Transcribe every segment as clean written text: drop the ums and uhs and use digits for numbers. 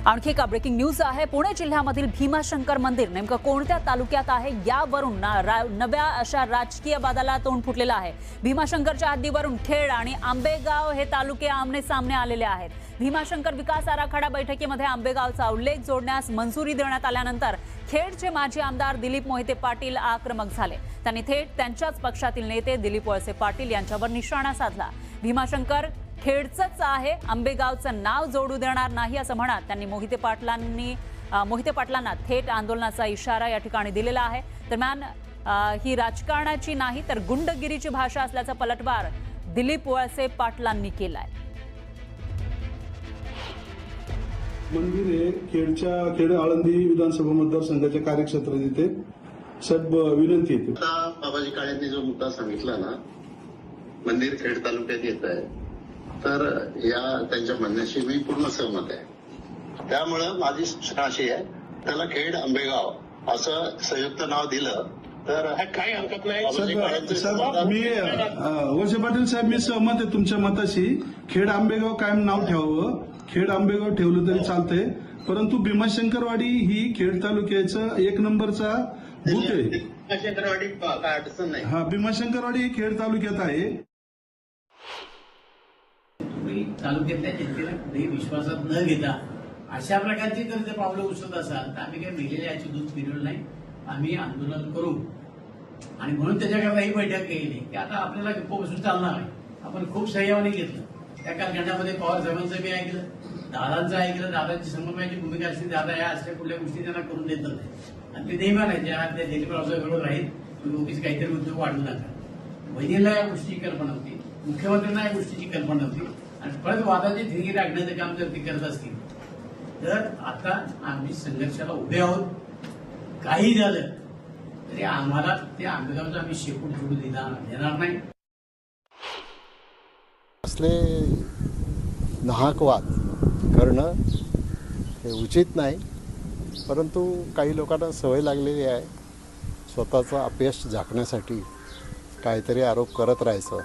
आणखी एक breaking news आहे। पुणे जिल्ह्यामधील भीमाशंकर मंदिर नेमकं कोणत्या तालुक्यात आहे यावरून नव्या अशा राजकीय वादाला तोंड फुटलेलं आहे। भीमाशंकरच्या हद्दीवरून खेड आणि आंबेगाव हे तालुके आमने सामने आलेले आहेत। भीमाशंकर विकास आराखडा बैठकीमध्ये आंबेगावचा उल्लेख जोडण्यास मंजुरी देण्यात आल्यानंतर खेडचे माजी आमदार दिलीप मोहिते पाटील आक्रमक झाले। त्यांनी थेट त्यांच्याच पक्षातील नेते दिलीप वळसे पाटील यांच्यावर निशाणा साधला। भीमाशंकर खेडचंच आहे, आंबेगावचं नाव जोडू देणार नाही असं म्हणत त्यांनी मोहिते पाटलांना थेट आंदोलनाचा इशारा या ठिकाणी दिलेला आहे। दरम्यान ही राजकारणाची नाही तर गुंडगिरीची भाषा असल्याचा पलटवार दिलीप वळसे पाटलांनी केलाय। मंदिर हे खेड आळंदी विधानसभा मतदारसंघाच्या कार्यक्षेत्रात येते। सब विनंती येते। बाबाजी काळेंनी जो मुद्दा सांगितला ना, मंदिर खेड तालुक्यात येत आहे, तर या त्यांच्या म्हणण्याशी मी पूर्ण सहमत आहे। त्यामुळे माझी सूचना अशी आहे, त्याला खेड आंबेगाव असं संयुक्त नाव दिलं तर काही हरकत नाही। मी वळसे पाटील साहेब, मी सहमत आहे तुमच्या मताशी। खेड आंबेगाव कायम नाव ठेवावं, खेड आंबेगाव ठेवलं तरी चालतंय, परंतु भीमाशंकरवाडी ही खेड तालुक्याचं एक नंबरचा बूथ आहे। भीमाशंकरवाडी काय अडचण नाही। हा, भीमाशंकरवाडी ही खेड तालुक्यात आहे। तालुक्यातल्या जनतेला कुठेही विश्वासात न घेता अशा प्रकारची जर ते पावलं उचलत असाल तर आम्ही काही मेलेल्या याची दूध फिरवलं नाही। आम्ही आंदोलन करू आणि म्हणून त्याच्याकरता ही बैठक केली की आता आपल्याला गप्प बसून चालणार आहे। आपण खूप संयमाने घेतलं। त्या कालखंडामध्ये पवार साहेबांचं बी ऐकलं, दादांचं ऐकलं। दादांची समन्वयाची भूमिका असते, दादा या असल्या कुठल्या गोष्टी त्यांना करून देत नाही आणि ते नेहमी म्हणायचे त्या दिलीपरावसाहेबांबरोबर राहील, तुम्ही उगीच काहीतरी उद्योग वाढवू नका। वहिनीला या गोष्टीची कल्पना होती, मुख्यमंत्र्यांना या गोष्टीची कल्पना होती आणि परत वादाची ठिणगी टाकण्याचं काम जर ते करत असतील तर आता आम्ही संघर्षाला उभे आहोत। काही झालं तरी आम्हाला ते आंबेगावचं आम्ही शेपूट जोडू देणार नाही। असले नाहक वाद करणं हे उचित नाही, परंतु काही लोकांना सवय लागलेली आहे स्वतःचं अपयश झाकण्यासाठी काहीतरी आरोप करत राहायचं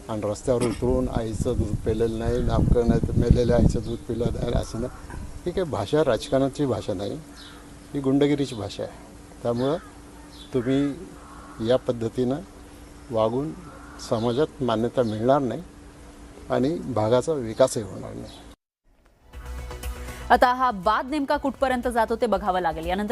आणि रस्त्यावर उतरून आईचं दूध पेलेलं नाही, नामकं नाही तर मेलेल्या आईचं दूध पिलं नाही असं नाही। ही काही भाषा राजकारणाची भाषा नाही, ही गुंडगिरीची भाषा आहे। त्यामुळं तुम्ही या पद्धतीनं वागून समाजात मान्यता मिळणार नाही आणि भागाचा विकासही होणार नाही। आता हा वाद नेमका कुठपर्यंत जातो ते बघावं लागेल। यानंतर